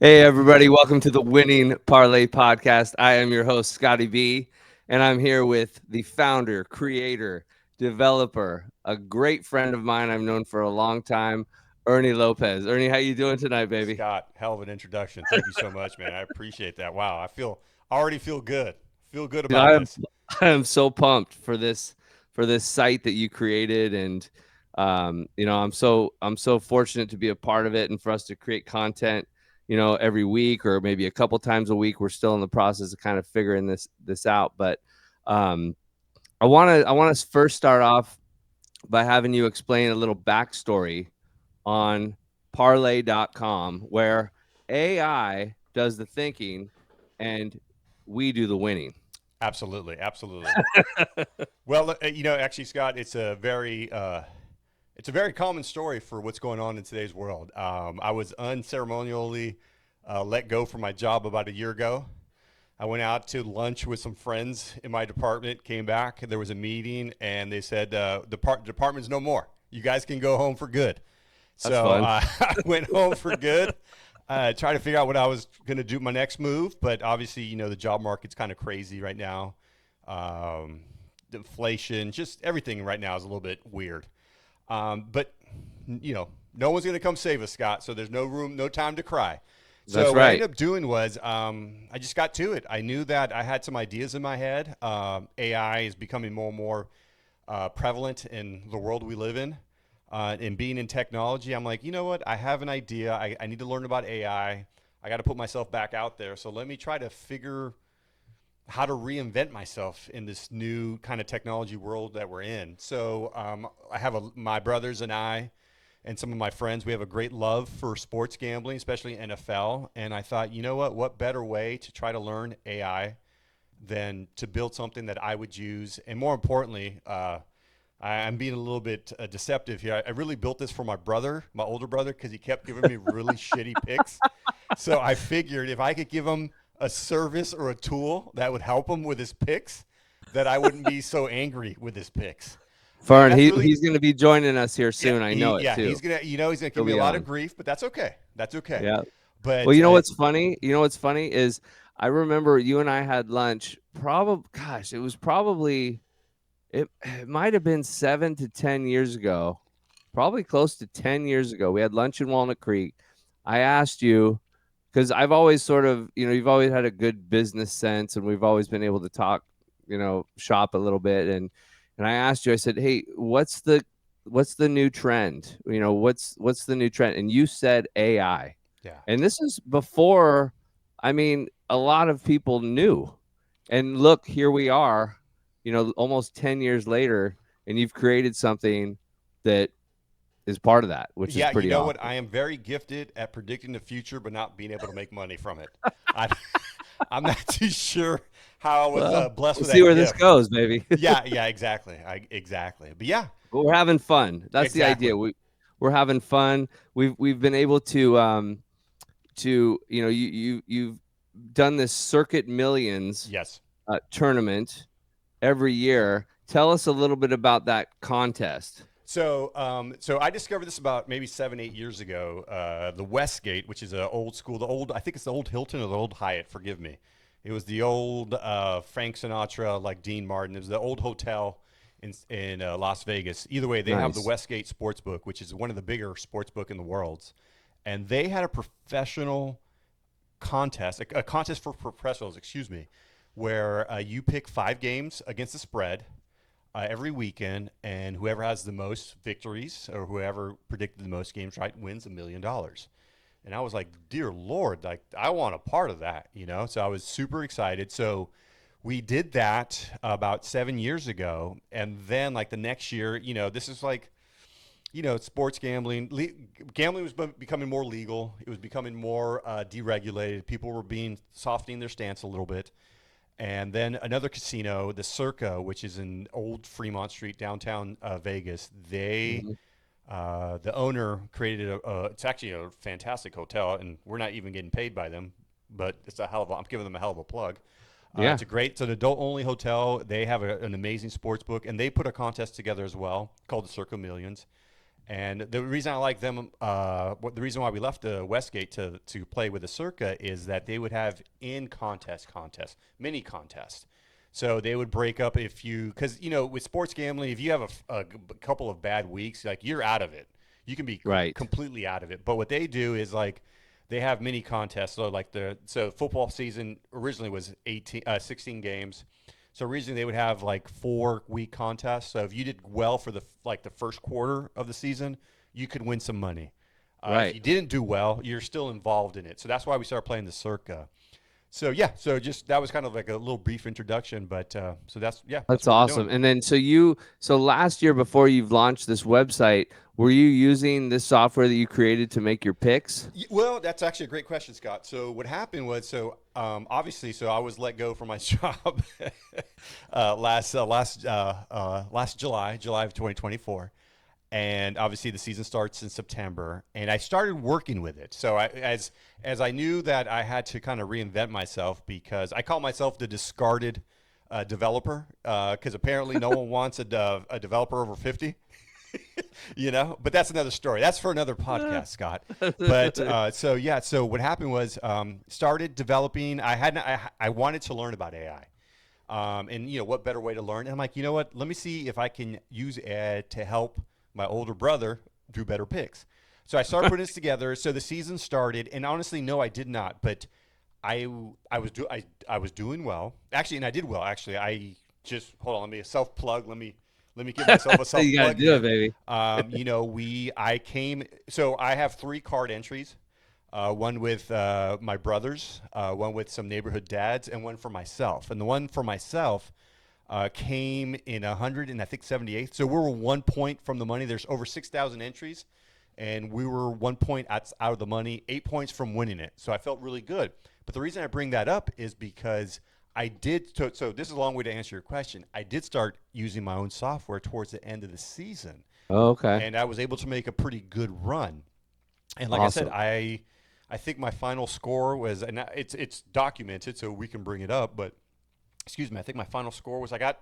Hey, everybody, welcome to the Winning Parlay podcast. I am your host, Scotty B, and I'm here with the founder, creator, developer, a great friend of mine I've known for a long time, Ernie Lopez. Ernie, how you doing tonight, baby? Scott, hell of an introduction. Thank you so much, man. I appreciate that. Wow, already feel good. Feel good Dude, about this. I am so pumped for this site that you created, and I'm so fortunate to be a part of it and for us to create content, every week or maybe a couple times a week. We're still in the process of kind of figuring this out, but um, I want to first start off by having you explain a little backstory on parlay.com, where AI does the thinking and we do the winning. Absolutely, absolutely. Well, actually, Scott, it's a very common story for what's going on in today's world. I was unceremonially let go from my job about a year ago. I went out to lunch with some friends in my department. Came back, there was a meeting, and they said department's no more. You guys can go home for good. That's So fun. I went home for good. Try to figure out what I was going to do my next move, but obviously, the job market's kind of crazy right now. Um, Inflation, just everything right now is a little bit weird. But no one's going to come save us, Scott. So there's no room, no time to cry. That's So what I right. ended up doing was I just got to it. I knew that I had some ideas in my head. AI is becoming more and more prevalent in the world we live in. And being in technology, I'm like, you know what? I have an idea. I need to learn about AI. I got to put myself back out there. So let me try to figure how to reinvent myself in this new kind of technology world that we're in. So I have my brothers and I and some of my friends, we have a great love for sports gambling, especially NFL. And I thought, you know what? What better way to try to learn AI than to build something that I would use? And more importantly, I'm being a little bit deceptive here. I really built this for my brother, my older brother, because he kept giving me really shitty picks. So I figured if I could give him a service or a tool that would help him with his picks, that I wouldn't be so angry with his picks. And Fern, that's really, he's going to be joining us here yeah, soon. I know it he's too. gonna, he's gonna give He'll me a be lot of on. grief, but that's okay. That's okay. Yeah. Well, But you know what's funny? You know what's funny is I remember you and I had lunch. Probably, gosh, it might have been 7 to 10 years ago. Probably close to 10 years ago. We had lunch in Walnut Creek. I asked you because I've always sort of, you've always had a good business sense, and we've always been able to talk, shop a little bit. And I asked you, I said, "Hey, what's the new trend? What's the new trend?" And you said AI. yeah, And this is before, I mean, a lot of people knew. And look, here we are, almost 10 years later, and you've created something that is part of that, which is yeah, you pretty know what? awesome. I am very gifted at predicting the future, but not being able to make money from it. I, I'm not too sure how I was Well, blessed we'll with see that where this gift. goes, baby. Yeah, yeah, exactly. Exactly. But yeah, But we're having fun. That's the idea. exactly. We're having fun. We've been able to you've done this Circuit Millions Yes. tournament every year. Tell us a little bit about that contest. So I discovered this about maybe 7, 8 years ago. The Westgate, which is a old school, I think it's the old Hilton or the old Hyatt. Forgive me. It was the old Frank Sinatra, like Dean Martin. It was the old hotel in Las Vegas. Either way, they have the Nice. Westgate Sportsbook, which is one of the bigger sportsbook in the world, and they had a professional contest, a contest for professionals, excuse me, where you pick 5 games against the spread every weekend, and whoever has the most victories or whoever predicted the most games right wins $1 million. And I was like, dear Lord, like I want a part of that, you know? So I was super excited. So we did that about 7 years ago. And then like the next year, this is like, sports gambling. Gambling was becoming more legal. It was becoming more deregulated. People were softening their stance a little bit. And then another casino, the Circa, which is in Old Fremont Street, downtown Vegas. Mhm. The owner created it's actually a fantastic hotel, and we're not even getting paid by them, but I'm giving them a hell of a plug. Yeah. It's an adult only hotel. They have an amazing sports book, and they put a contest together as well called the Circa Millions. And the reason I like them, the reason why we left the Westgate to play with the Circa is that they would have in contests, mini contests. So they would break up if you, because with sports gambling, if you have a couple of bad weeks, like you're out of it. You can be Right. completely out of it. But what they do is like they have mini contests. So like so football season originally was 16 games. So originally they would have like 4-week contests. So if you did well for the first quarter of the season, you could win some money. If Right. you didn't do well, you're still involved in it. So that's why we started playing the Circa. So yeah, so just that was kind of like a little brief introduction, but so that's That's what we're doing. awesome. And then so last year before you've launched this website, were you using this software that you created to make your picks? Well, that's actually a great question, Scott. So what happened was, obviously, so I was let go from my job last July of 2024, and obviously the season starts in September, and I started working with it. So as I knew that I had to kind of reinvent myself because I call myself the discarded developer because apparently no one wants a developer over 50. But that's another story. That's for another podcast, Scott. But so what happened was started developing. I wanted to learn about AI. And what better way to learn? And I'm like, you know what? Let me see if I can use AI to help my older brother do better picks. So I started putting this together. So the season started, and honestly, no, I did not. But I was doing well actually, and I did well actually. I just hold on. Let me self plug. Let me give myself a self You got to plug do it, here. baby. I came. So I have 3 card entries. One with my brothers, one with some neighborhood dads, and one for myself. And the one for myself came in 100 and I think 78th. So we were 1 point from the money. There's over 6,000 entries, and we were 1 point out of the money, 8 points from winning it. So I felt really good. But the reason I bring that up is because I did. So this is a long way to answer your question. I did start using my own software towards the end of the season, Oh, okay. and I was able to make a pretty good run. And like I said, Awesome. I think my final score was, and it's documented, so we can bring it up. But excuse me, I think my final score was I got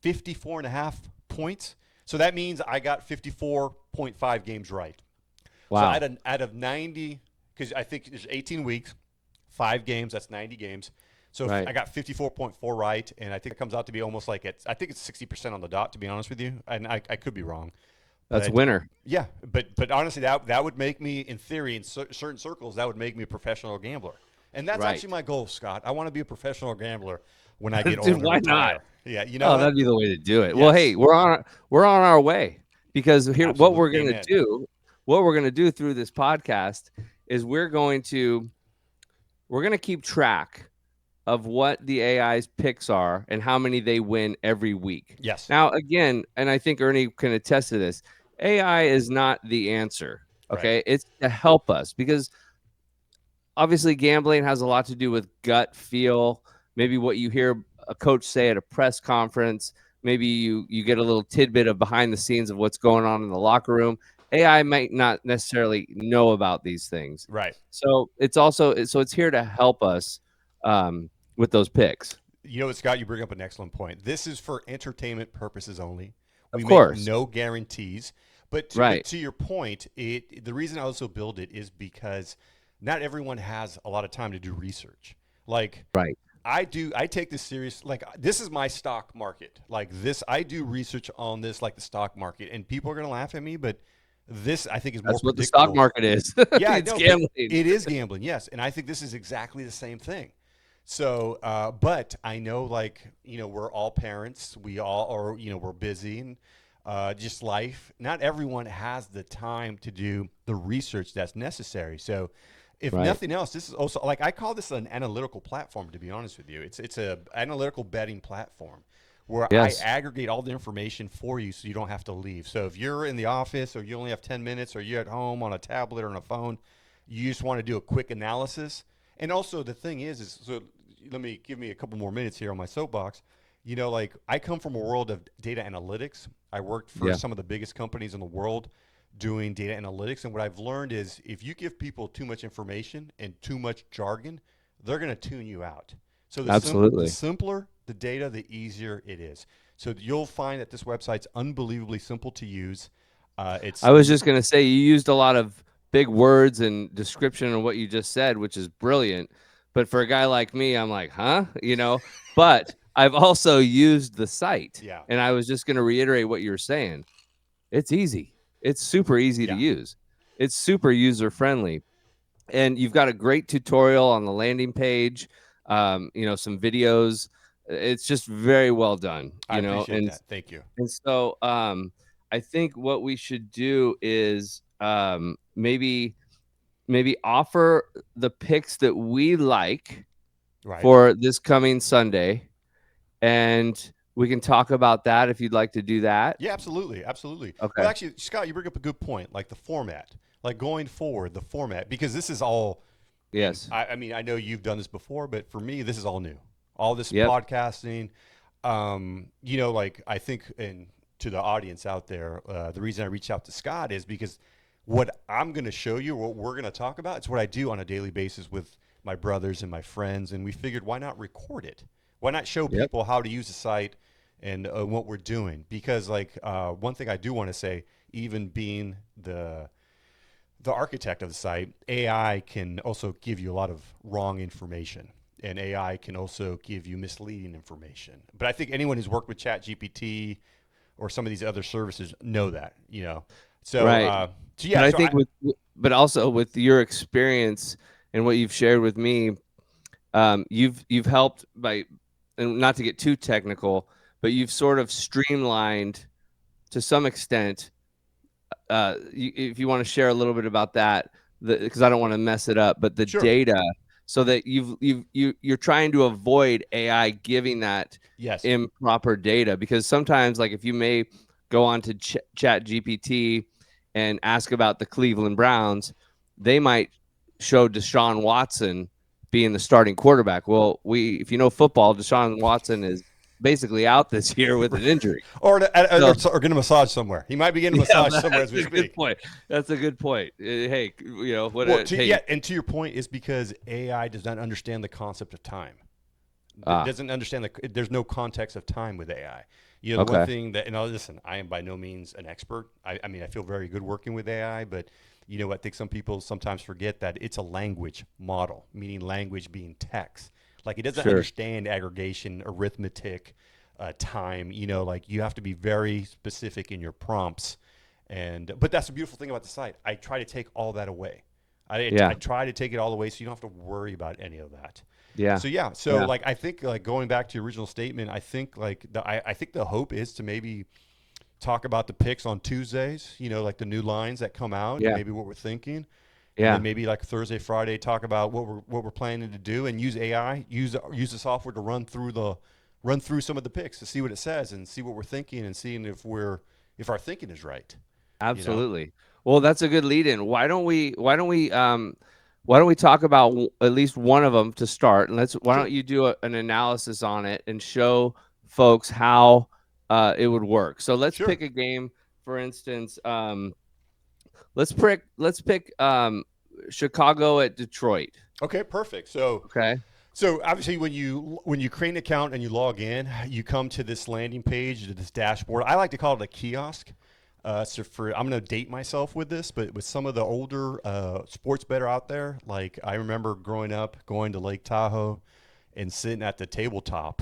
54 and a half points. So that means I got 54.5 games right. So Wow. out of 90, because I think there's 18 weeks, 5 games, that's 90 games. So Right. I got 54.4 right, and I think it comes out to be almost like I think it's 60% on the dot, to be honest with you. And I could be wrong. That's But winner. yeah, but honestly, that would make me, in theory, in certain circles, that would make me a professional gambler. And that's Right. actually my goal, Scott. I want to be a professional gambler when I get old Dude, and why not? retire. Yeah, you know Oh, what? that'd be the way to do it. Well, hey, Yes, we're on our way because here absolutely. Amen. what we're gonna do through this podcast is we're gonna keep track of what the AI's picks are and how many they win every week. Yes, Now, again, and I think Ernie can attest to this, AI is not the answer. right, Okay, it's to help us because obviously gambling has a lot to do with gut feel, maybe what you hear a coach say at a press conference, maybe you get a little tidbit of behind the scenes of what's going on in the locker room. AI might not necessarily know about these things, right. so it's here to help us um, with those picks. You know what, Scott? You bring up an excellent point. This is for entertainment purposes only. Of We make course. no guarantees. But Right. to your point, the reason I also build it is because not everyone has a lot of time to do research. Like Right. I do, I take this serious. Like this is my stock market. Like this, I do research on this like the stock market, and people are gonna laugh at me, but this I think is more That's what the stock predictable. market is. Yeah, It's no, but gambling. it is gambling, yes, and I think this is exactly the same thing. So, but I know, like we're all parents. We all are, we're busy and just life. Not everyone has the time to do the research that's necessary. So, if Right. nothing else, this is also like I call this an analytical platform. To be honest with you, it's a analytical betting platform where I Yes. aggregate all the information for you, so you don't have to leave. So if you're in the office, or you only have 10 minutes, or you're at home on a tablet or on a phone, you just want to do a quick analysis. And also the thing is so give me a couple more minutes here on my soapbox. Like I come from a world of data analytics. I worked for Yeah. some of the biggest companies in the world doing data analytics. And what I've learned is if you give people too much information and too much jargon, they're going to tune you out. So the Absolutely. simpler the data, the easier it is. So you'll find that this website's unbelievably simple to use. It's I was just going to say you used a lot of big words and description of what you just said, which is brilliant. But for a guy like me, I'm like, huh? But I've also used the site, yeah, and I was just going to reiterate what you're saying. It's easy. It's super easy to yeah. use. It's super user friendly. And you've got a great tutorial on the landing page, some videos. It's just very well done, I appreciate and that. Thank you. so I think what we should do is maybe offer the picks that we like Right. for this coming Sunday, and we can talk about that if you'd like to do that. Yeah, absolutely, absolutely. Well, Okay. actually, Scott, you bring up a good point, like the format, like going forward, the format, because this is all, and Yes. I mean, I know you've done this before, but for me, this is all new. All this Yep. podcasting, like I think, and to the audience out there, the reason I reached out to Scott is because what I'm going to show you, what we're going to talk about, it's what I do on a daily basis with my brothers and my friends, and we figured why not record it? Why not show Yep. people how to use the site and what we're doing? Because one thing I do want to say, even being the architect of the site, AI can also give you a lot of wrong information, and AI can also give you misleading information. But I think anyone who's worked with ChatGPT or some of these other services know that. So, Right. uh, so But yeah, I so think but also with your experience and what you've shared with me, you've helped by, and not to get too technical, but you've sort of streamlined to some extent. If you want to share a little bit about that, because I don't want to mess it up, but the sure, data, so that you're trying to avoid AI giving that yes, improper data, because sometimes, like, if you may go on to Chat GPT and ask about the Cleveland Browns, they might show Deshaun Watson being the starting quarterback. Well, if you know football, Deshaun Watson is basically out this year with an injury. So or get a massage somewhere. He might be getting a yeah, massage somewhere that's as we a good speak. point. That's a good point. Hey, Well, hey, and to your point is because AI does not understand the concept of time. ah, Doesn't understand there's no context of time with AI. The one okay, thing that, and listen, I am by no means an expert. I mean, I feel very good working with AI, but I think some people sometimes forget that it's a language model, meaning language being text. Like it doesn't sure, understand aggregation, arithmetic, time. Like you have to be very specific in your prompts. But that's the beautiful thing about the site. I try to take all that away. I yeah, try to take it all away so you don't have to worry about any of that. yeah, So yeah, so yeah, like I think like going back to your original statement, I think I think the hope is to maybe talk about the picks on Tuesdays, like the new lines that come out and yeah, maybe what we're thinking. And then yeah. maybe like Thursday, Friday, talk about what we're planning to do and use AI, use the software to run through some of the picks to see what it says and see what we're thinking and seeing if our thinking is right, you know? Absolutely. Well, that's a good lead in. Why don't we talk about at least one of them to start? And why Sure. don't you do an analysis on it and show folks how it would work? So let's Sure. pick a game, for instance. Let's pick Chicago at Detroit. Okay, perfect. So Okay. So obviously, when you create an account and you log in, you come to this landing page, to this dashboard. I like to call it a kiosk. I'm going to date myself with this, but with some of the older sports better out there, like I remember growing up, going to Lake Tahoe, and sitting at the tabletop.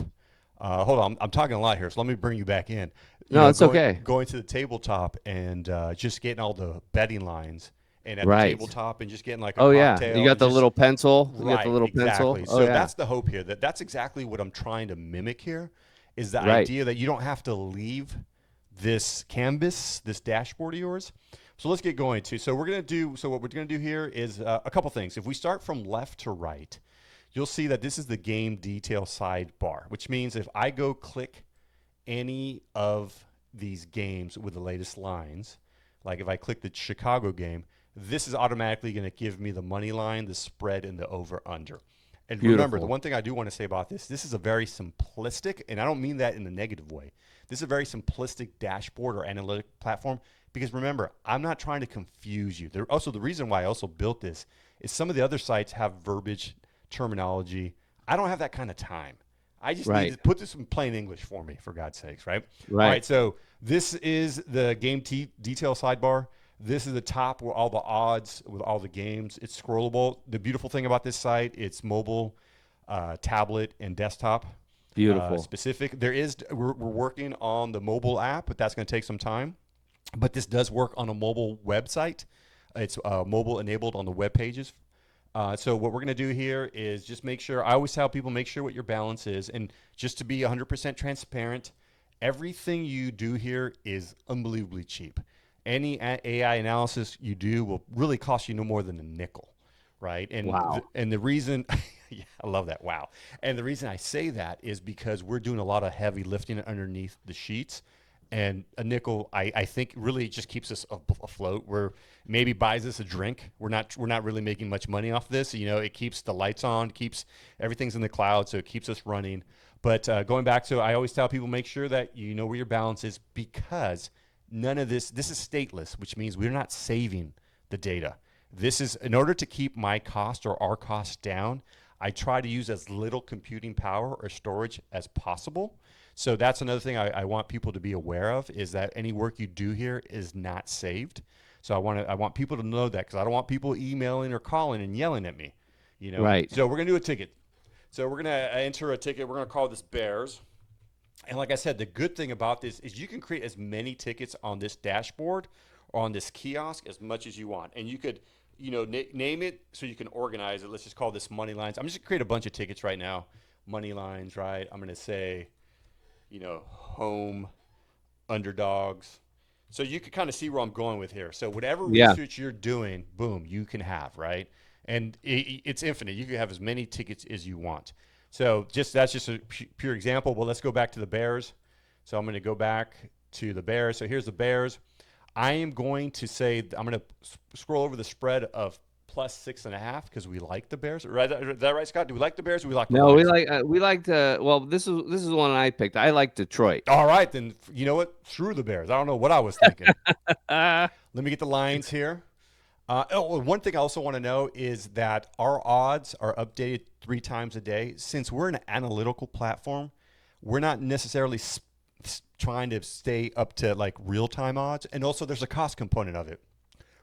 Hold on, I'm talking a lot here, so let me bring you back in. No, it's Going okay. going to the tabletop and just getting all the betting lines, and at the Right. tabletop and just getting like a Oh yeah. You cocktail got and the just little pencil. You got the right, little pencil. exactly. Oh So yeah. that's the hope here. That's exactly what I'm trying to mimic here, is the Right. idea that you don't have to leave this canvas, this dashboard of yours. So let's get going too. So what we're gonna do here is a couple things. If we start from left to right, you'll see that this is the game detail sidebar, which means if I go click any of these games with the latest lines, like if I click the Chicago game, this is automatically going to give me the money line, the spread, and the over under. And remember, the Beautiful. one thing I do want to say about this is a very simplistic, and I don't mean that in a negative way. This is a very simplistic dashboard or analytic platform because remember, I'm not trying to confuse you. Also, the reason why I also built this is some of the other sites have verbiage, terminology. I don't have that kind of time. I just need Right. to put this in plain English for me, for God's sakes, right? All Right. right, so this is the game detail sidebar. This is the top where all the odds with all the games. It's scrollable. The beautiful thing about this site, it's mobile, tablet, and desktop Beautiful. specific. We're working on the mobile app, but that's going to take some time. But this does work on a mobile website. It's mobile enabled on the web pages. So what we're going to do here is just make sure. I always tell people make sure what your balance is, and just to be 100% transparent, everything you do here is unbelievably cheap. Any AI analysis you do will really cost you no more than a nickel, right? Wow. And the reason, yeah, I love that. Wow. And the reason I say that is because we're doing a lot of heavy lifting underneath the sheets. And a nickel, I think, really just keeps us afloat. We're maybe buys us a drink. We're not really making much money off this. You know, it keeps the lights on, keeps everything's in the cloud, so it keeps us running. But going back to, I always tell people, make sure that you know where your balance is, because none of this is stateless, which means we're not saving the data. This is in order to keep my cost or our cost down. I try to use as little computing power or storage as possible. So that's another thing I want people to be aware of, is that any work you do here is not saved. So I want people to know that, because I don't want people emailing or calling and yelling at me, you know. Right. So we're gonna do a ticket. So we're gonna enter a ticket. We're gonna call this Bears. And like I said, the good thing about this is you can create as many tickets on this dashboard or on this kiosk as much as you want, and you could, you know, name it so you can organize it. Let's just call this money lines. I'm just gonna create a bunch of tickets right now. Money lines, right? I'm gonna say, you know, home, underdogs. So you can kind of see where I'm going with here. So whatever Yeah. research you're doing, boom, you can have, right? And it's infinite. You can have as many tickets as you want. So that's just a pure example. Well, let's go back to the Bears. So I'm going to go back to the Bears. So here's the Bears. I am going to say, I'm going to scroll over the spread of +6.5, because we like the Bears. Right? Is that right, Scott? Do we like the Bears, or we like the No, Lions? we like to. Well, this is the one I picked. I like Detroit. All right, then you know what? Screw the Bears. I don't know what I was thinking. Uh, Let me get the Lions here. One thing I also want to know is that our odds are updated 3 times a day. Since we're an analytical platform, we're not necessarily trying to stay up to like real-time odds. And also there's a cost component of it.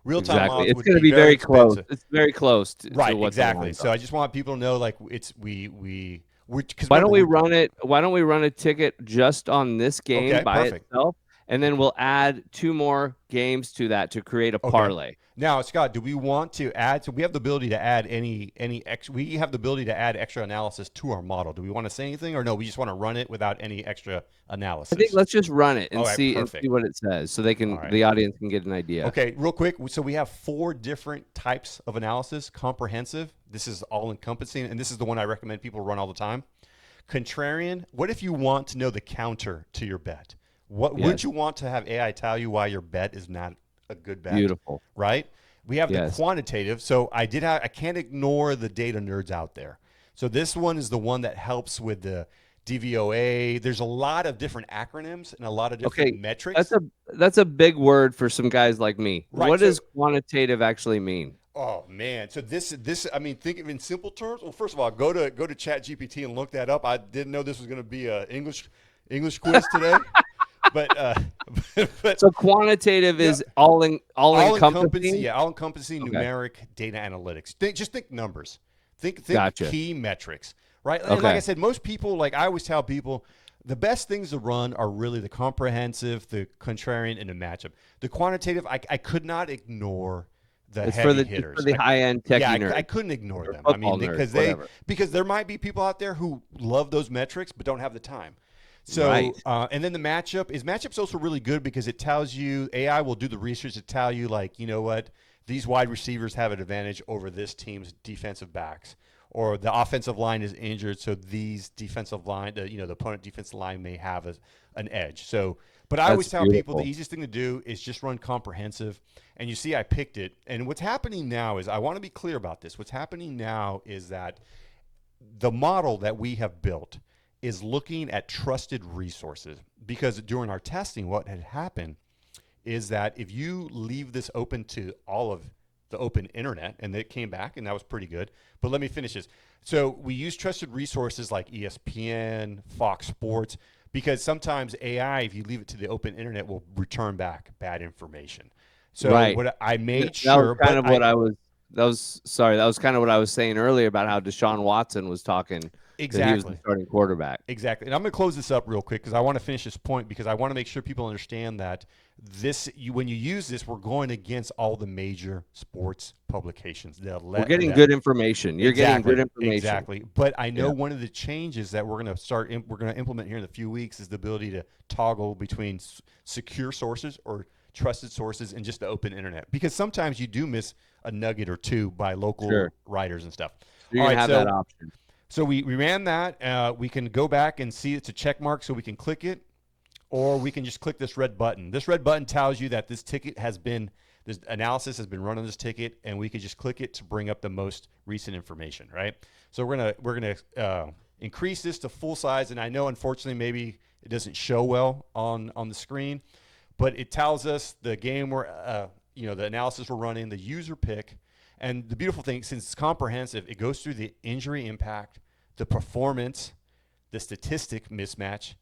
Real-time exactly. odds It's would going to be be very very close. expensive. It's very close to Right, what the exactly. lines So are. I just want people to know, like, it's because Why don't remember, we run it? Why don't we run a ticket just on this game okay, by perfect. itself, and then Okay. we'll add 2 more games to that to create a Okay. parlay. Now, Scott, do we want to add? So we have the ability to add we have the ability to add extra analysis to our model. Do we want to say anything, or no? We just want to run it without any extra I think analysis. let's just run it All right, and see perfect. what it says, so All right. the audience can get an idea. Okay, real quick. So we have 4 different types of analysis. Comprehensive. This is all encompassing, and this is the one I recommend people run all the time. Contrarian. What if you want to know the counter to your bet? What would Yes. you want to have AI tell you why your bet is not a good bet? Beautiful. Right? We have the Yes. quantitative. So I can't ignore the data nerds out there. So this one is the one that helps with the DVOA. There's a lot of different acronyms and a lot of different Okay. metrics. That's a big word for some guys like me. Right. What So, does quantitative actually mean? oh man. So this I mean, think of it in simple terms. Well, first of all, go to ChatGPT and look that up. I didn't know this was going to be a English quiz today. But but So quantitative yeah, is all all-encompassing, encompassing. all-encompassing Okay. numeric data analytics. Just think numbers. Think Gotcha. key metrics, right? And like I Okay. said, most people, like I always tell people, the best things to run are really the comprehensive, the contrarian, and the matchup. The quantitative, I could not ignore the heavy It's for hitters. the high-end Yeah, techie I nerd couldn't ignore or them. I football mean, nerds, because whatever. there might be people out there who love those metrics but don't have the time. Right. So, and then the matchup's also really good because it tells you, AI will do the research to tell you, like, you know what, these wide receivers have an advantage over this team's defensive backs, or the offensive line is injured, so these defensive line, the opponent defensive line may have an edge. So, but I That's always tell people the beautiful. easiest thing to do is just run comprehensive. And you see, I picked it. And what's happening now is, I want to be clear about this. What's happening now is that the model that we have built is looking at trusted resources, because during our testing, what had happened is that if you leave this open to all of the open internet, and it came back, and that was pretty good. But let me finish this. So we use trusted resources like ESPN, Fox Sports, because sometimes AI, if you leave it to the open internet, will return back bad information. So Right. what I made That was sure, kind but of what I was. That was sorry. That was kind of what I was saying earlier about how Deshaun Watson was talking that he was the exactly. starting quarterback. Exactly. And I'm going to close this up real quick because I want to finish this point because I want to make sure people understand that when you use this, we're going against all the major sports publications. We're getting good information. You're getting good Exactly, information. exactly. But I know Yeah. one of the changes that we're going to implement here in a few weeks is the ability to toggle between secure sources or trusted sources and just the open internet. Because sometimes you do miss a nugget or two by Sure. local writers and stuff. So you're All gonna right, have that so option. we ran that. We can go back and see it's a check mark, so we can click it, or we can just click this red button. This red button tells you that this analysis has been run on this ticket, and we can just click it to bring up the most recent information, right? So we're gonna increase this to full size, and I know unfortunately maybe it doesn't show well on the screen, but it tells us the game the analysis we're running, the user pick. And the beautiful thing, since it's comprehensive, it goes through the injury impact, the performance, the statistic mismatch,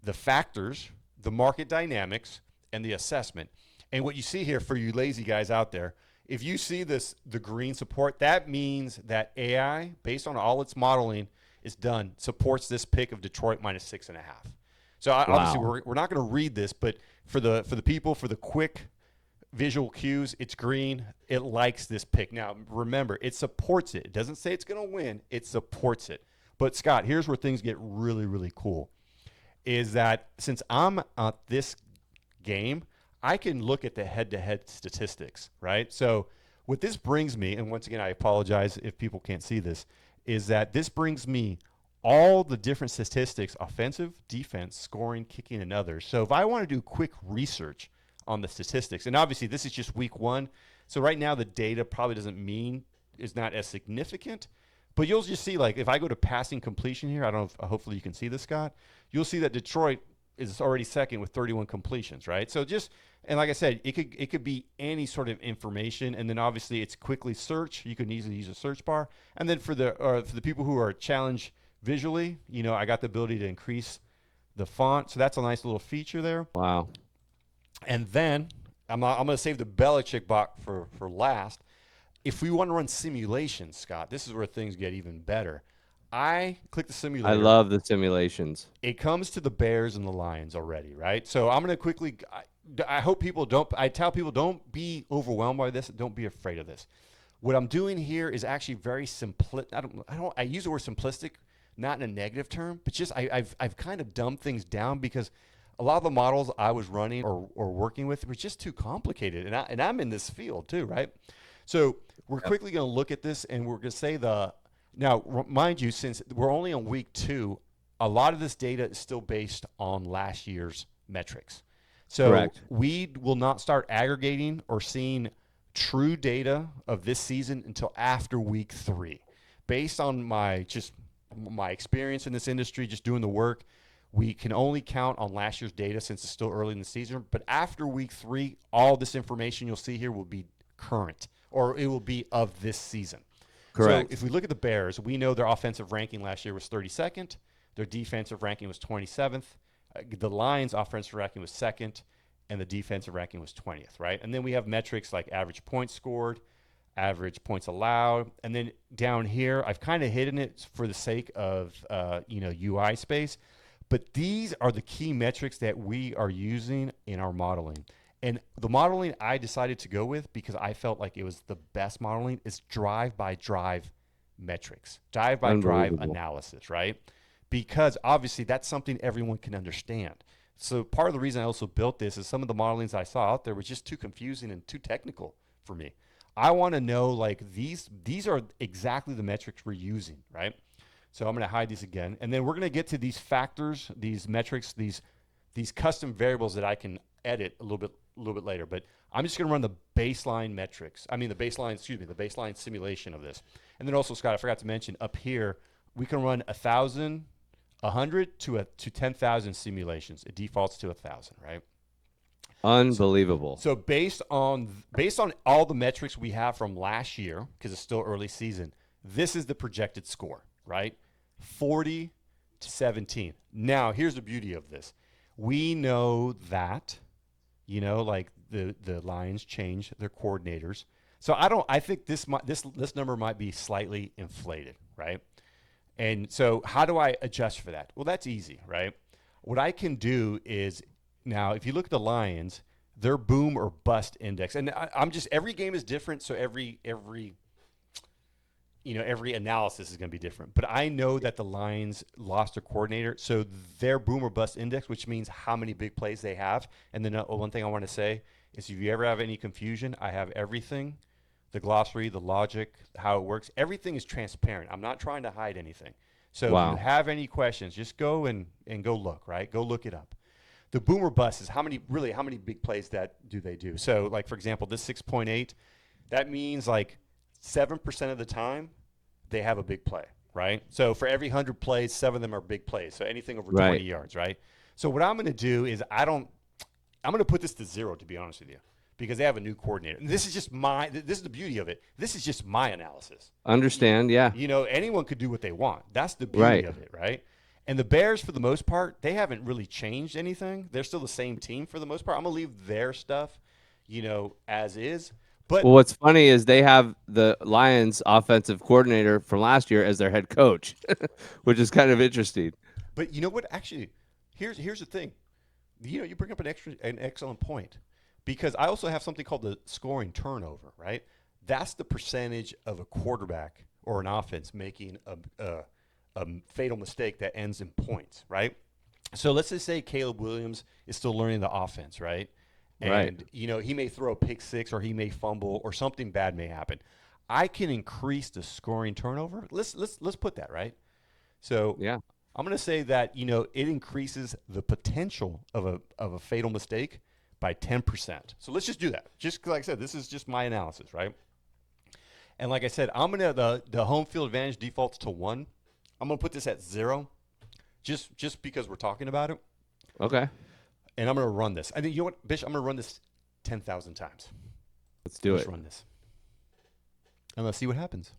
the factors, the market dynamics, and the assessment. And what you see here for you lazy guys out there, if you see the green support, that means that AI, based on all its modeling, is done, supports this pick of Detroit minus 6.5. So obviously Wow. we're not going to read this, but for the people, for the quick visual cues, it's green. It likes this pick. Now, remember, it supports it. It doesn't say it's going to win. It supports it. But Scott, here's where things get really, really cool, is that since I'm at this game, I can look at the head-to-head statistics, right? So what this brings me, and once again, I apologize if people can't see this, is that this brings me all the different statistics, offensive, defense, scoring, kicking, and others. So if I want to do quick research on the statistics, and obviously this is just week one, so right now the data probably is not as significant, but you'll just see, like, if I go to passing completion here, I don't know if hopefully you can see this, Scott, you'll see that Detroit is already second with 31 completions, right? So and like I said, it could be any sort of information, and then obviously it's quickly search. You can easily use a search bar, and then for the people who are challenged visually, I got the ability to increase the font, so that's a nice little feature there. Wow. And then I'm going to save the Belichick box for last. If we want to run simulations, Scott, this is where things get even better. I click the I simulator. love the simulations. It comes to the Bears and the Lions already, right? So I'm going to quickly. I hope people don't. I tell people don't be overwhelmed by this. Don't be afraid of this. What I'm doing here is actually very simplistic. I use the word simplistic, not in a negative term, but just I've kind of dumbed things down because a lot of the models I was running or working with were just too complicated, and I'm in this field too, right? So we're Yep. quickly going to look at this, and we're going to say now, mind you, since we're only on week 2, a lot of this data is still based on last year's metrics. So Correct. we will not start aggregating or seeing true data of this season until after week 3. Based on my experience in this industry, just doing the work, we can only count on last year's data since it's still early in the season. But after week 3, all this information you'll see here will be current, or it will be of this season. So Correct. if we look at the Bears, we know their offensive ranking last year was 32nd. Their defensive ranking was 27th. The Lions' offensive ranking was 2nd, and the defensive ranking was 20th, right? And then we have metrics like average points scored, average points allowed, and then down here, I've kind of hidden it for the sake of UI space. But these are the key metrics that we are using in our modeling. And the modeling I decided to go with because I felt like it was the best modeling is drive by drive metrics, drive by drive Unbelievable. analysis, right? Because obviously that's something everyone can understand. So part of the reason I also built this is some of the modelings I saw out there were just too confusing and too technical for me. I want to know, like, these are exactly the metrics we're using, right? So I'm going to hide these again. And then we're going to get to these factors, these metrics, these custom variables that I can edit a little bit later. But I'm just going to run the baseline metrics. I mean, the baseline simulation of this. And then also, Scott, I forgot to mention up here, we can run 1,000, 100 to 10,000 simulations. It defaults to 1,000, right? Unbelievable. So based on all the metrics we have from last year, because it's still early season, this is the projected score, right? 40-17. Now, here's the beauty of this. We know that, like the Lions change their coordinators. So I think this number might be slightly inflated, right? And so how do I adjust for that? Well, that's easy, right? What I can do is now, if you look at the Lions, their boom or bust index, and I'm just every game is different, so every analysis is going to be different. But I know that the Lions lost their coordinator, so their boom or bust index, which means how many big plays they have. And then one thing I want to say is, if you ever have any confusion, I have everything, the glossary, the logic, how it works. Everything is transparent. I'm not trying to hide anything. So if you Wow. have any questions, just go and go look, right? Go look it up. The boomer bust is how many big plays that do they do? So, like, for example, this 6.8, that means like 7% of the time they have a big play, right? So for every 100 plays, 7 of them are big plays. So anything over 20 Right. yards, right? So what I'm going to do is I'm going to put this to 0, to be honest with you, because they have a new coordinator. And this is the beauty of it. This is just my analysis. Understand? Yeah. Anyone could do what they want. That's the beauty Right. of it, right? And the Bears, for the most part, they haven't really changed anything. They're still the same team for the most part. I'm going to leave their stuff, as is. But Well, what's funny is they have the Lions offensive coordinator from last year as their head coach, which is kind of interesting. you know what? Actually, here's the thing. You bring up an excellent point, because I also have something called the scoring turnover, right? That's the percentage of a quarterback or an offense making a fatal mistake that ends in points, right? So let's just say Caleb Williams is still learning the offense, right? Right. And he may throw a pick six, or he may fumble, or something bad may happen. I can increase the scoring turnover. Let's put that, right. So Yeah. I'm going to say that it increases the potential of a fatal mistake by 10%. So let's just do that. Just like I said, this is just my analysis, right? And like I said, I'm going to the home field advantage defaults to 1. I'm going to put this at 0, just because we're talking about it. Okay. And I'm going to run this. I think, you know what, Bish? I'm going to run this 10,000 times. Let's do Let's it. run this. And let's see what happens.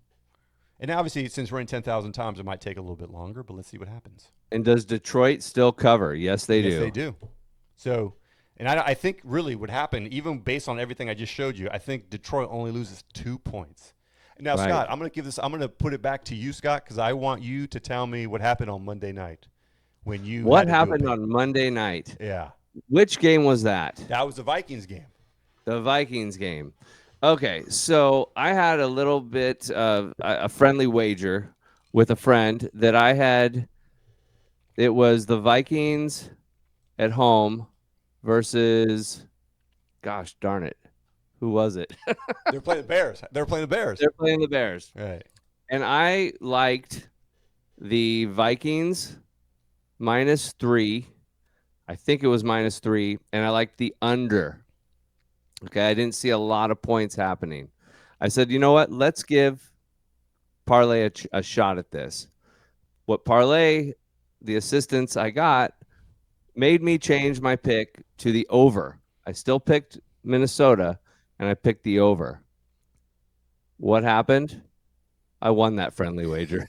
And obviously, since running 10,000 times, it might take a little bit longer, but let's see what happens. And does Detroit still cover? Yes, they Yes, do. they do. So, and I think really what happened, even based on everything I just showed you, I think Detroit only loses 2 points. Now, Right. Scott, I'm going to put it back to you, Scott, because I want you to tell me what happened on Monday night when you What had to do a happened pick. on Monday night? Yeah, Which game was that? that was the Vikings game. The Vikings game. Okay, so I had a little bit of a friendly wager with a friend that I had. It was the Vikings at home versus, gosh darn it, who was it? They're playing the Bears. They're playing the Bears. They're playing the Bears. Right. And I liked the Vikings -3. I think it was -3. And I liked the under. Okay. I didn't see a lot of points happening. I said, you know what? Let's give Parlay a shot at this. What Parlay, the assistance I got, made me change my pick to the over. I still picked Minnesota, and I picked the over. What happened? I won that friendly wager.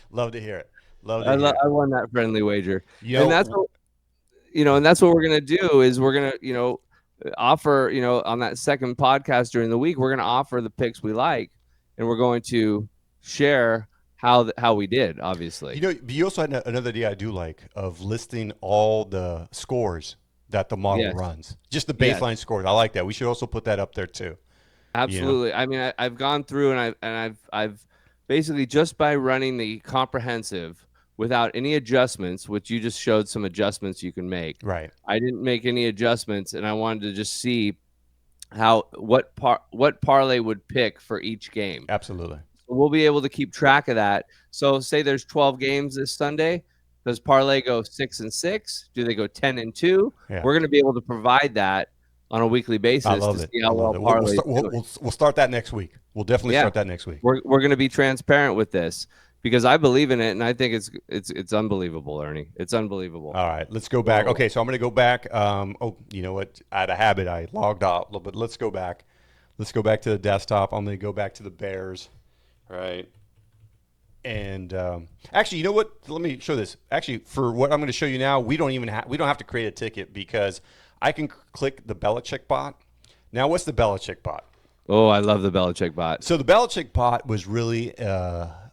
Love to hear it. Love to hear it. I won that friendly wager, You and know, that's what and that's what we're gonna do is we're gonna offer on that second podcast during the week we're gonna offer the picks we like, and we're going to share how we did. Obviously, but you also had another idea I do like, of listing all the scores that the model yes, runs, just the yes. baseline scores. I like that. We should also put that up there too. You know, Absolutely. I mean, I've gone through and I've basically, just by running the comprehensive without any adjustments, which you just showed some adjustments you can make. right? I didn't make any adjustments, and I wanted to just see what parlay would pick for each game. Absolutely. So we'll be able to keep track of that. So say there's 12 games this Sunday. Does parlay go 6-6? Do they go 10-2? Yeah. We're going to be able to provide that on a weekly basis I love to it. see I how love well it. parlay is doing. We'll start that next week. We'll definitely Yeah. start that next week. We're going to be transparent with this. because I believe in it, and I think it's unbelievable, Ernie. It's unbelievable. All right, let's go back. Whoa. Okay, so I'm going to go back. Oh, you know what? Out of habit, I logged off a little bit. Let's go back. Let's go back to the desktop. I'm going to go back to the Bears. All right. And actually, you know what? Let me show this. Actually, for what I'm going to show you now, we don't have to create a ticket because I can click the Belichick bot. Now, what's the Belichick bot? Oh, I love the Belichick bot. So the Belichick bot was really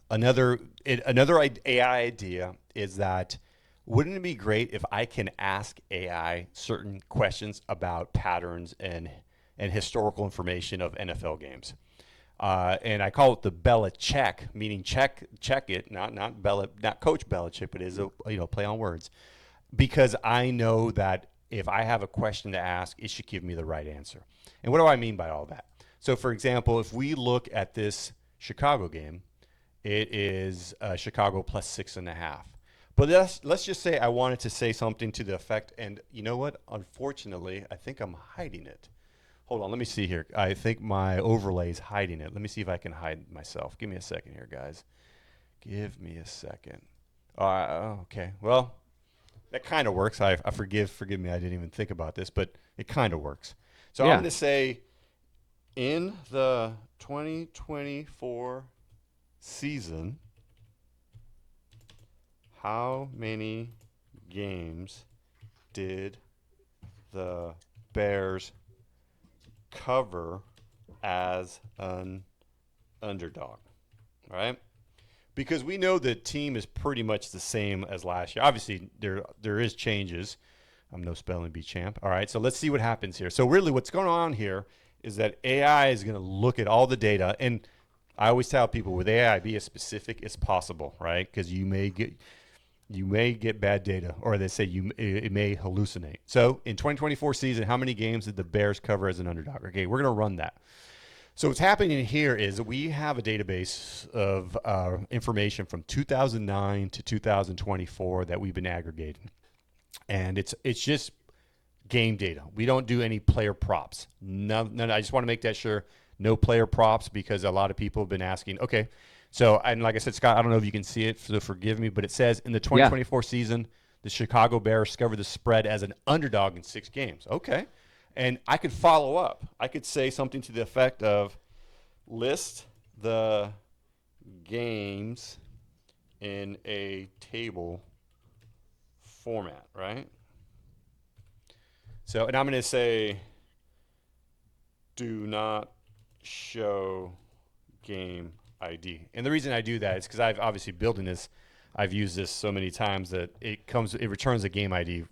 another AI idea. Is that wouldn't it be great if I can ask AI certain questions about patterns and historical information of NFL games? And I call it the Belichick, meaning check it, not Coach Belichick, but it is a play on words, because I know that if I have a question to ask, it should give me the right answer. And what do I mean by all that? So, for example, if we look at this Chicago game, it is Chicago plus 6.5. But let's just say I wanted to say something to the effect, and you know what? Unfortunately, I think I'm hiding it. Hold on, let me see here. I think my overlay is hiding it. Let me see if I can hide myself. Give me a second here, guys. Give me a second. Okay. Well, that kind of works. I forgive me. I didn't even think about this, but it kind of works. So I'm Yeah. going to say in the 2024 season, how many games did the Bears cover as an underdog? Right? Because we know the team is pretty much the same as last year. Obviously, there is changes. I'm no spelling bee champ. All right, so let's see what happens here. So really what's going on here is that AI is going to look at all the data. And I always tell people with AI, be as specific as possible, right? Because you may get bad data, or they say it may hallucinate. So in 2024 season, how many games did the Bears cover as an underdog? Okay, we're going to run that. So what's happening here is that we have a database of information from 2009 to 2024 that we've been aggregating. And it's just game data. We don't do any player props. No, I just want to make that sure. No player props, because a lot of people have been asking, okay, so, and like I said, Scott, I don't know if you can see it, so forgive me, but it says in the 2024 season, the Chicago Bears covered the spread as an underdog in 6 games. Okay. And I could follow up. I could say something to the effect of list the games in a table format, right? So, and I'm going to say do not show game ID. And the reason I do that is because I've obviously building this, I've used this so many times that it returns a game ID,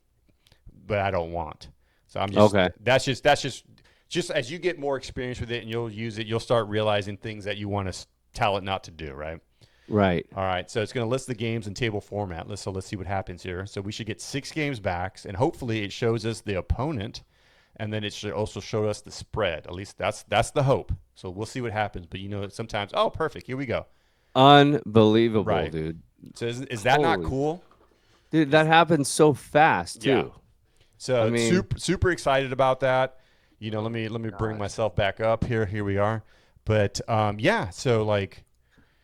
but I don't want. So I'm just Okay. that's just as you get more experience with it and you'll use it, you'll start realizing things that you want to tell it not to do, right? Right. All right, so it's going to list the games in table format. So let's see what happens here. So we should get 6 games back, and hopefully it shows us the opponent, and then it should also show us the spread. At least that's the hope. So we'll see what happens. But sometimes, oh, perfect. Here we go. Unbelievable, Right. dude. So is that not cool? Dude, that happens so fast Yeah. too. I So mean, super excited about that. Let me bring myself back up here. Here we are. But yeah. So like.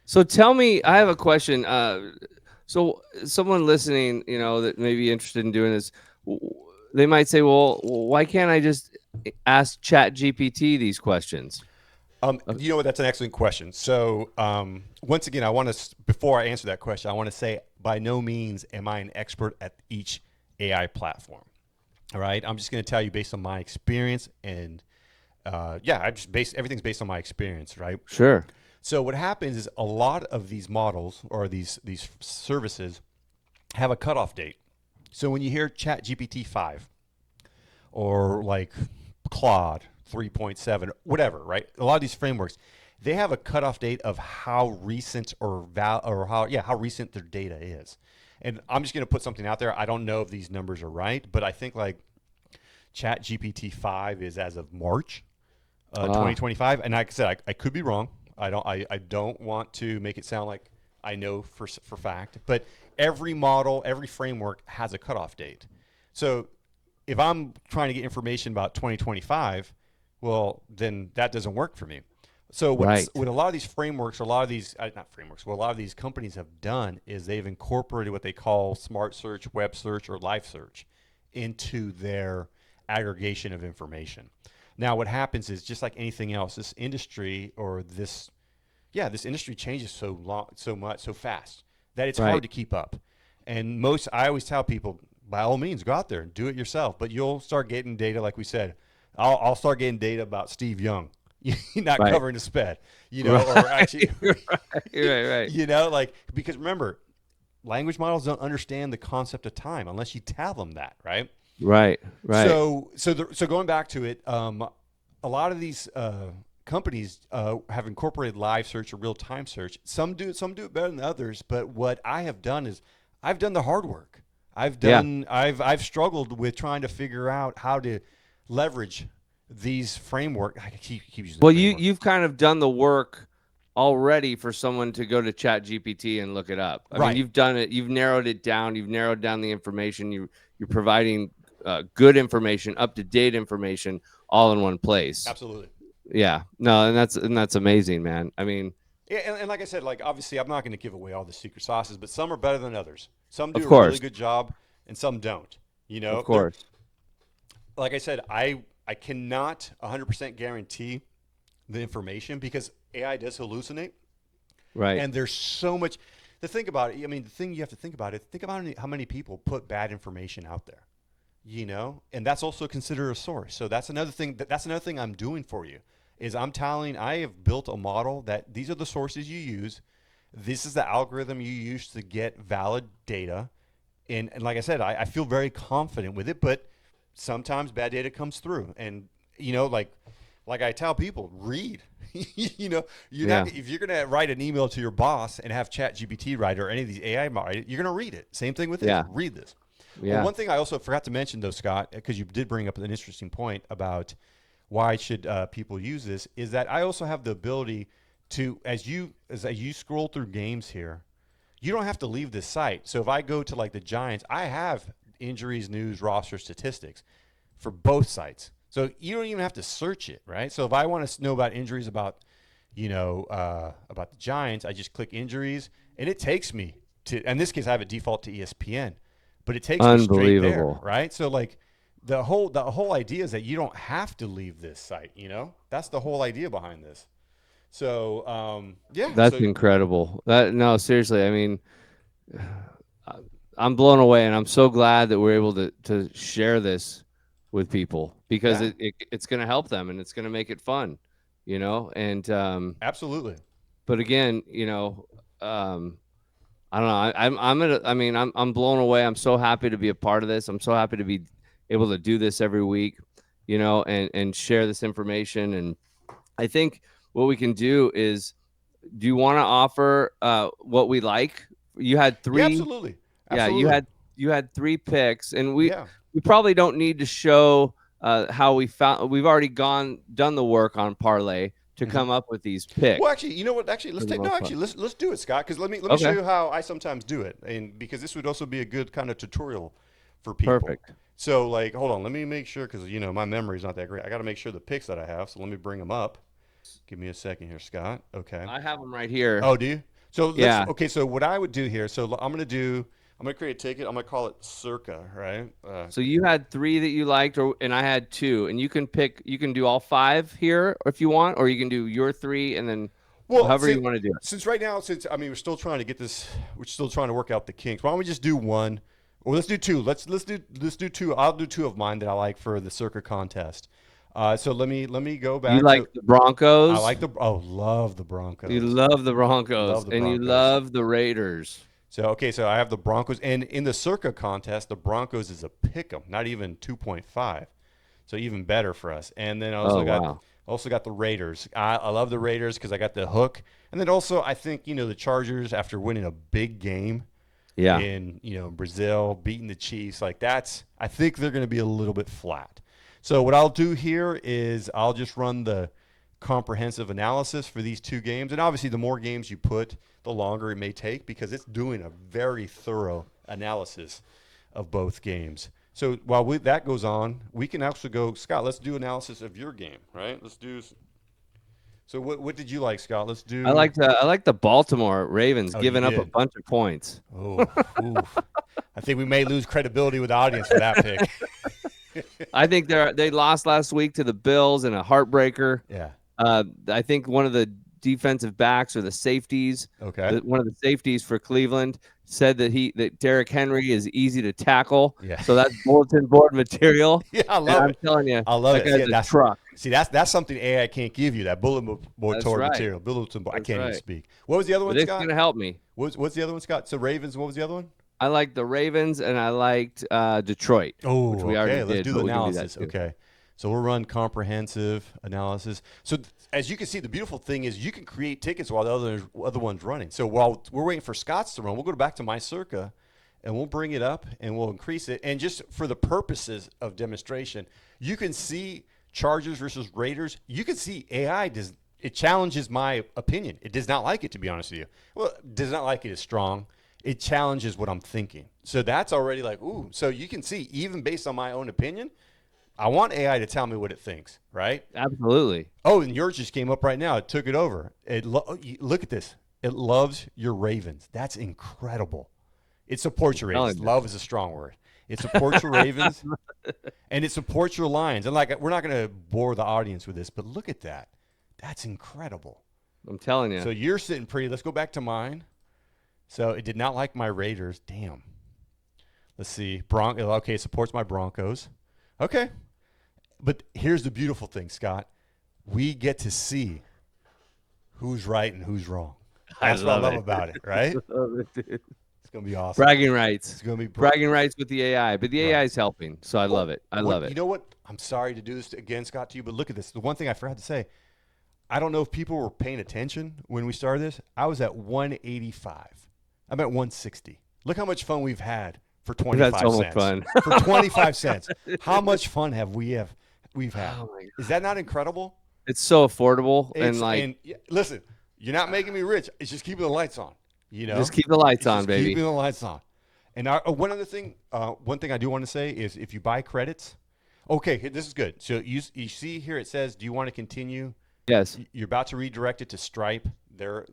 so tell me, I have a question. So someone listening, that may be interested in doing this, they might say, well, why can't I just ask Chat GPT these questions? That's an excellent question. So once again, before I answer that question, I want to say by no means am I an expert at each AI platform. All right. I'm just going to tell you based on my experience, and everything's based on my experience, right? Sure. So what happens is a lot of these models or these services have a cutoff date. So when you hear Chat GPT 5 or like Claude 3.7, whatever, right? A lot of these frameworks, they have a cutoff date of how recent how recent their data is. And I'm just going to put something out there. I don't know if these numbers are right, but I think like Chat GPT 5 is as of March 2025. And like I said, I could be wrong. I don't want to make it sound like I know for fact, but every model, every framework has a cutoff date. So if I'm trying to get information about 2025, well, then that doesn't work for me. So Right. what a lot of these frameworks, a lot of these not frameworks, what a lot of these companies have done is they've incorporated what they call smart search, web search, or live search into their aggregation of information. Now, what happens is just like anything else, this industry or this this industry changes so much, so fast that it's hard Right. to keep up. And I always tell people, by all means, go out there and do it yourself. But you'll start getting data, like we said. I'll start getting data about Steve Young, not Right. covering the sped, Right. or actually, Right. like because remember, language models don't understand the concept of time unless you tell them that, right? Right. Right. So going back to it, a lot of these companies have incorporated live search or real time search. Some do it better than others. But what I have done is I've done the hard work. Yeah. I've struggled with trying to figure out how to leverage these framework. I keep using the Well, framework. you've kind of done the work already for someone to go to Chat GPT and look it up. I mean, Right. you've done it. You've narrowed it down. You've narrowed down the information. You're providing good information, up to date information, all in one place. Absolutely. Yeah. No, and that's amazing, man. I mean, Yeah, and like I said, like obviously, I'm not going to give away all the secret sauces, but some are better than others. Some of do a really course, good job, and some don't. of They're course. like I said, I cannot 100% guarantee the information because AI does hallucinate, Right. and there's so much to think about it. I mean, the thing you have to think about it. Think about how many people put bad information out there, and that's also considered a source. So that's another thing. That's another thing I'm doing for you is I have built a model that these are the sources you use. This is the algorithm you use to get valid data. And like I said, I feel very confident with it, but sometimes bad data comes through. And, like I tell people, read. You're Yeah. not, if you're going to write an email to your boss and have Chat GPT write or any of these AI write it, you're going to read it. Same thing with this. Yeah. Read this. Oh, Yeah. one thing I also forgot to mention, though, Scott, because you did bring up an interesting point about why should people use this, is that I also have the ability to, as you scroll through games here, you don't have to leave this site. So if I go to like the Giants, I have injuries, news, roster statistics for both sites. So you don't even have to search it, right? So if I want to know about injuries about the Giants, I just click injuries, and it takes me to. In this case, I have it default to ESPN, but it takes me straight there, Unbelievable. right? So like the whole idea is that you don't have to leave this site. That's the whole idea behind this. So yeah, That's so incredible. That no, seriously. I mean, I- I'm blown away, and I'm so glad that we're able to share this with people because yeah, it's going to help them and it's going to make it fun, And absolutely. but again, I don't know. I mean, I'm blown away. I'm so happy to be a part of this. I'm so happy to be able to do this every week, and share this information. And I think what we can do is, do you want to offer what we like? You had Yeah, three, absolutely, yeah, absolutely. you had three picks, and Yeah. we probably don't need to show how we found. We've already done the work on parlay to hmm come up with these picks Well, actually, you know what? Actually, for let's the take no. most part. Actually, let's do it, Scott. Because let me show Okay, you how I sometimes do it, and because this would also be a good kind of tutorial for people. perfect. So, like, hold on, let me make sure because my memory is not that great. I got to make sure the picks that I have. So let me bring them up. Give me a second here, Scott. Okay. I have them right here. Oh, do you? So let's. Yeah. Okay. So what I would do here. So I'm gonna create a ticket. I'm gonna call it Circa, right? So you had three that you liked, and I had two, and you can pick. You can do all five here if you want, or you can do your three, and then Well, however you want to do it. since right now, since I mean, we're still trying to get this, we're still trying to work out the kinks. Why don't we just do one, or let's do two. Let's do two. I'll do two of mine that I like for the Circa contest. So let me go You back like to. the I Broncos. like love the You Broncos. love the Broncos, Love the and you Broncos. love the Raiders. So okay, so I have the Broncos, and in the Circa contest, the Broncos is a pick 'em, not even 2.5, so even better for us. And then Oh wow. also got the Raiders. I love the Raiders because I got the hook, and then also I think the Chargers after winning a big game Yeah. in Brazil, beating the Chiefs, like I think they're going to be a little bit flat. So what I'll do here is I'll just run the comprehensive analysis for these two games, and obviously the more games you put, the longer it may take because it's doing a very thorough analysis of both games. So while that goes on, we can actually go, Scott. Let's do analysis of your game, right? So what did you like, Scott? Let's I do. like the Baltimore Ravens Oh, you giving up a did. bunch of points. Oh, oof. I think we may lose credibility with the audience for that pick. I think they lost last week to the Bills in a heartbreaker. Yeah. I think one of the defensive backs or the safeties, Okay. one of the safeties for Cleveland said that Derrick Henry is easy to tackle. Yeah. So that's bulletin board material. Yeah, I And love I'm it. telling you, I love that it. guy's Yeah, a truck. that's something AI can't give you. That bulletin board That's tour right. material. Bulletin board. I That's can't even right. speak. What was the other But one, it's Scott? gonna help me. What's the other one, Scott? So Ravens. What was the other one? I like the Ravens and I liked Detroit, which Oh, we already okay. Let's did, do the but we can do that analysis. too. Okay. So we'll run comprehensive analysis. So as you can see, the beautiful thing is you can create tickets while the other one's running. So while we're waiting for Scott's to run, we'll go back to my Circa and we'll bring it up and we'll increase it. And just for the purposes of demonstration, you can see Chargers versus Raiders. You can see AI it challenges my opinion. It does not like it, to be honest with you. Well, it does not like it is strong. It challenges what I'm thinking. So that's already like, ooh. So you can see, even based on my own opinion, I want AI to tell me what it thinks, right? Absolutely. Oh, and yours just came up right now. It took it over. Look at this. It loves your Ravens. That's incredible. It supports your Ravens. Telling you. Love is a strong word. It supports your Ravens, and it supports your Lions. And like, we're not going to bore the audience with this, but look at that. That's incredible. I'm telling you. So you're sitting pretty. Let's go back to mine. So it did not like my Raiders. Damn. Let's see. Okay, supports my Broncos. Okay. But here's the beautiful thing, Scott. We get to see who's right and who's wrong. That's what I love about it, right? It's going to be awesome. Bragging rights. It's going to be bragging rights with the AI, but the Right. AI is helping, so I love it. I love it. You know what? I'm sorry to do this again, Scott, to you, but look at this. The one thing I forgot to say, I don't know if people were paying attention when we started this. I was at 185. I'm at 160. Look how much fun we've had for 25 That's so much cents. fun. For 25 cents. How much fun we've had? Oh my God. Is that not incredible? It's so affordable Listen, you're not making me rich. It's just keeping the lights on. You know, just keep the lights It's on, just baby. keeping the lights on. And one other thing, one thing I do want to say is if you buy credits, okay, this is good. So you see here it says, do you want to continue? Yes. You're about to redirect it to Stripe, their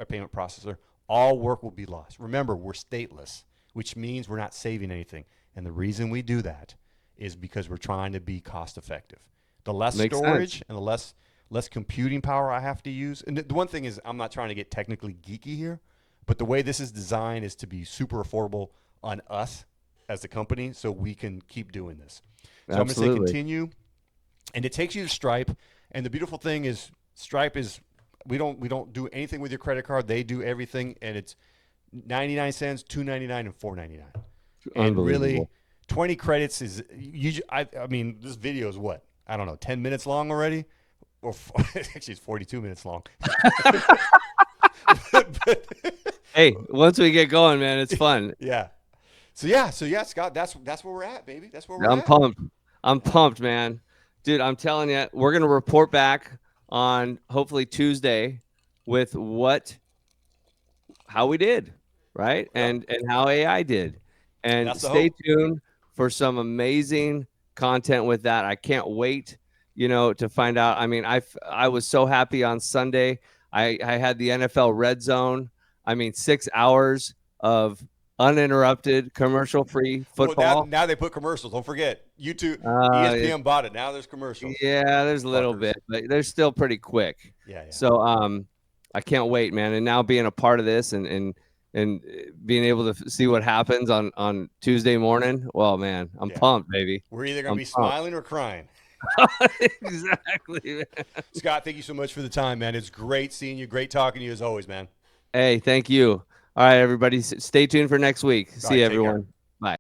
payment processor. All work will be lost. Remember, we're stateless, which means we're not saving anything. And the reason we do that is because we're trying to be cost effective. The less Makes storage sense. and the less computing power I have to use. And the one thing is, I'm not trying to get technically geeky here, but the way this is designed is to be super affordable on us as the company, so we can keep doing this. So I'm going to say continue, and it takes you to Stripe. And the beautiful thing is, Stripe is we don't do anything with your credit card. They do everything, and it's 99 cents, $2.99, and $4.99. And really, 20 credits is I mean, this video is what? I don't know, 10 minutes long already? Or actually, it's 42 minutes long. Hey, once we get going, man, it's fun. Yeah. So yeah, Scott, that's where we're at, baby. That's where we're I'm at. pumped. I'm pumped, man. Dude, I'm telling you, we're gonna report back on hopefully Tuesday with how we did, right? Yep. And how AI did. And That's the stay hope. tuned for some amazing content with that. I can't wait, to find out. I mean, I was so happy on Sunday. I had the NFL Red Zone. I mean, 6 hours of uninterrupted commercial-free football. Now they put commercials. Don't forget, YouTube, Uh, ESPN bought it. Now there's commercials. yeah, there's a little Fuckers. bit, but they're still pretty quick. Yeah. So I can't wait, man. And now being a part of this and being able to see what happens on Tuesday morning. Well, man, I'm pumped, baby. We're either going to be smiling or crying. Exactly, man. Scott, thank you so much for the time, man. It's great seeing you. Great talking to you as always, man. Hey, thank you. All right, everybody, stay tuned for next week. See you, everyone.